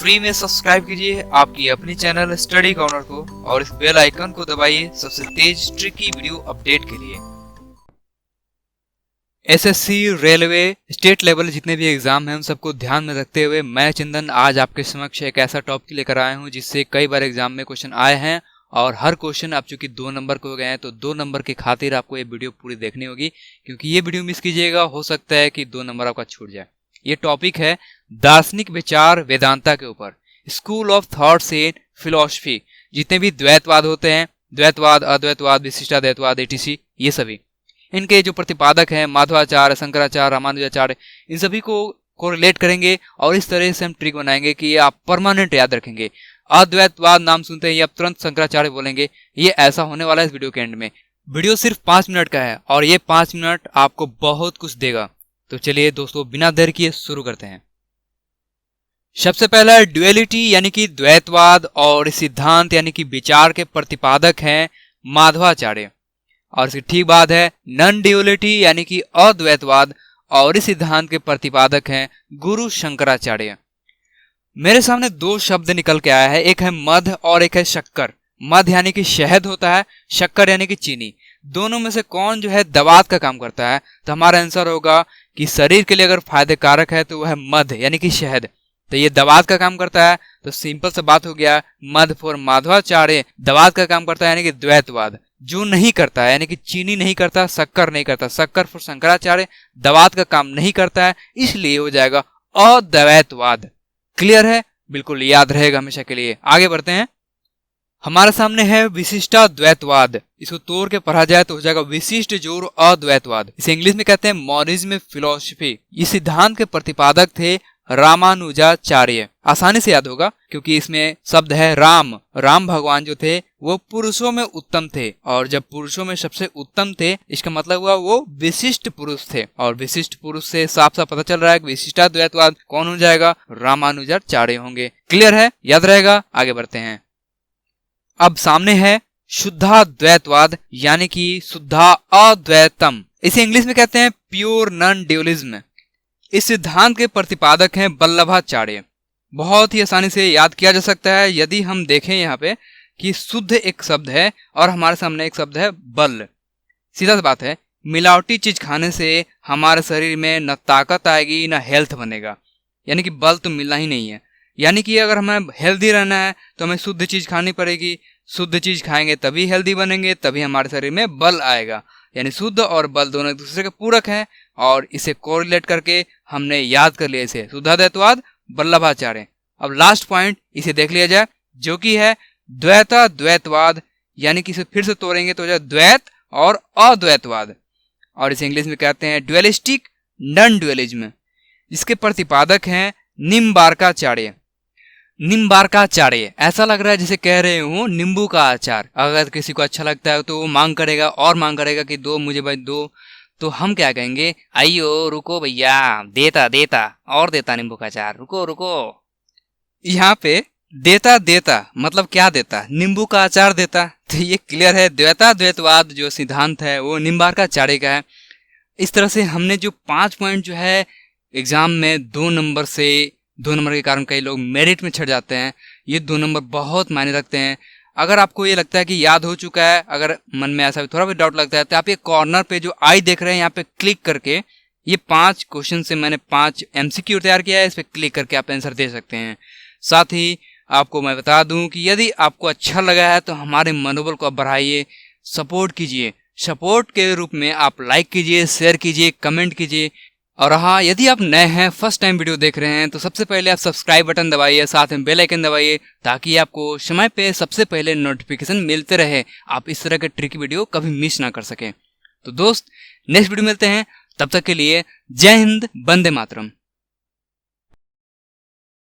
Free में subscribe कीजिए आपकी अपनी चैनल स्टडी कॉर्नर को और इस बेल आइकन को दबाइए सबसे तेज ट्रिकी वीडियो अपडेट के लिए। एसएससी, रेलवे, स्टेट लेवल जितने भी एग्जाम हैं उन सबको ध्यान में रखते हुए मैं चंदन आज आपके समक्ष एक ऐसा टॉपिक लेकर आया हूं जिससे कई बार एग्जाम में क्वेश्चन आए हैं और हर क्वेश्चन आप चूंकि 2 नंबर के हो गए हैं तो 2 नंबर की खातिर आपको ये वीडियो पूरी देखनी होगी, क्योंकि ये वीडियो मिस कीजिएगा हो सकता है कि 2 नंबर आपका छूट जाए। ये टॉपिक है दार्शनिक विचार वेदांता के ऊपर, school of thoughts in philosophy. जितने भी द्वैतवाद होते हैं, द्वैतवाद, अद्वैतवाद, विशिष्टाद्वैतवाद, एटीसी, ये सभी इनके जो प्रतिपादक हैं माधवाचार्य, शंकराचार्य, रामानुजाचार्य, इन सभी को रिलेट करेंगे और इस तरह से हम ट्रिक बनाएंगे कि ये आप परमानेंट याद रखेंगे। अद्वैतवाद नाम सुनते ही आप तुरंत शंकराचार्य बोलेंगे। ये ऐसा होने वाला है इस वीडियो के एंड में। वीडियो सिर्फ 5 मिनट का है और ये 5 मिनट आपको बहुत कुछ देगा। तो चलिए दोस्तों, बिना देर किए शुरू करते हैं। सबसे पहला ड्युअलिटी यानी कि द्वैतवाद और सिद्धांत यानी कि विचार के प्रतिपादक हैं माधवाचार्य, और इसकी ठीक बात है नॉन ड्युअलिटी यानी कि अद्वैतवाद और इस सिद्धांत के प्रतिपादक हैं गुरु शंकराचार्य। मेरे सामने 2 शब्द निकल के आया है, एक है मध और एक है शक्कर। मध यानी कि शहद होता है, शक्कर यानी कि चीनी। दोनों में से कौन जो है दवात का काम करता है? तो हमारा आंसर होगा कि शरीर के लिए अगर फायदे कारक है तो वह है मध यानी कि शहद। तो ये दवात का काम करता है, तो सिंपल सा बात हो गया, मध फॉर माधवाचार्य दवात का काम करता है यानी कि द्वैतवाद। जो नहीं करता है यानी कि चीनी नहीं करता, शक्कर नहीं करता, शक्कर फॉर शंकराचार्य दवात का काम नहीं करता है, इसलिए हो जाएगा अद्वैतवाद। क्लियर है? बिल्कुल याद रहेगा हमेशा के लिए। आगे बढ़ते हैं। हमारे सामने है विशिष्टाद्वैतवाद। इसको तोड़ के पढ़ा जाए तो हो जाएगा विशिष्ट जोड़ अद्वैतवाद। इसे इंग्लिश में कहते हैं मॉनिज्म फिलॉसफी। इस सिद्धांत के प्रतिपादक थे रामानुजाचार्य। आसानी से याद होगा क्योंकि इसमें शब्द है राम। राम भगवान जो थे वो पुरुषों में उत्तम थे, और जब पुरुषों में सबसे उत्तम थे इसका मतलब हुआ वो विशिष्ट पुरुष थे, और विशिष्ट पुरुष से साफ साफ पता चल रहा है कि विशिष्टाद्वैतवाद कौन हो जाएगा? रामानुजाचार्य होंगे। क्लियर है? याद रहेगा। आगे बढ़ते हैं। अब सामने है शुद्धाद्वैतवाद यानी कि शुद्धा अद्वैतम। इसे इंग्लिश में कहते हैं प्योर नॉन ड्युअलिज्म। इस सिद्धांत के प्रतिपादक हैं वल्लभाचार्य। बहुत ही आसानी से याद किया जा सकता है यदि हम देखें यहाँ पे कि शुद्ध एक शब्द है और हमारे सामने एक शब्द है बल। सीधा सी बात है, मिलावटी चीज खाने से हमारे शरीर में न ताकत आएगी न हेल्थ बनेगा, यानी कि बल तो मिलना ही नहीं है। यानी कि अगर हमें हेल्दी रहना है तो हमें शुद्ध चीज खानी पड़ेगी। शुद्ध चीज खाएंगे तभी हेल्दी बनेंगे, तभी हमारे शरीर में बल आएगा। यानी शुद्ध और बल दोनों एक दूसरे के पूरक हैं, और इसे कोरिलेट करके हमने याद कर लिया इसे शुद्धाद्वैतवाद वल्लभाचार्य। अब लास्ट पॉइंट इसे देख लिया जाए जो कि है द्वैताद्वैतवाद, यानी कि इसे फिर से तोड़ेंगे तो हो जाए द्वैत और अद्वैतवाद, और इसे इंग्लिश में कहते हैं ड्युअलिस्टिक नॉन ड्युअलिज्म। जिसके प्रतिपादक हैं निम्बार्काचार्य। निम्बार्काचार्य ऐसा लग रहा है जैसे कह रहे हो नींबू का अचार। अगर किसी को अच्छा लगता है तो वो मांग करेगा और मांग करेगा कि दो मुझे भाई दो, तो हम क्या कहेंगे? आइयो रुको भैया, देता देता और देता नींबू का अचार, रुको रुको। यहाँ पे देता देता मतलब क्या देता? नींबू का अचार देता। तो ये क्लियर है, द्वैताद्वैतवाद जो सिद्धांत है वो निम्बार्काचार्य का है। इस तरह से हमने जो 5 पॉइंट जो है एग्जाम में 2 नंबर के कारण कई लोग मेरिट में छट जाते हैं। ये 2 नंबर बहुत मायने रखते हैं। अगर आपको ये लगता है कि याद हो चुका है, अगर मन में ऐसा थोड़ा भी डाउट लगता है, तो आप ये कॉर्नर पे जो आई देख रहे हैं यहाँ पे क्लिक करके ये 5 क्वेश्चन से मैंने 5 MCQ तैयार किया है, इस पे क्लिक करके आप आंसर दे सकते हैं। साथ ही आपको मैं बता दूं कि यदि आपको अच्छा लगा है तो हमारे मनोबल को आप बढ़ाइए, सपोर्ट कीजिए। सपोर्ट के रूप में आप लाइक कीजिए, शेयर कीजिए, कमेंट कीजिए। और हाँ, यदि आप नए हैं, फर्स्ट टाइम वीडियो देख रहे हैं, तो सबसे पहले आप सब्सक्राइब बटन दबाइए, साथ में बेल आइकन दबाइए, ताकि आपको समय पे सबसे पहले नोटिफिकेशन मिलते रहे, आप इस तरह के ट्रिकी वीडियो कभी मिस ना कर सकें। तो दोस्त, नेक्स्ट वीडियो मिलते हैं, तब तक के लिए जय हिंद, वंदे मातरम।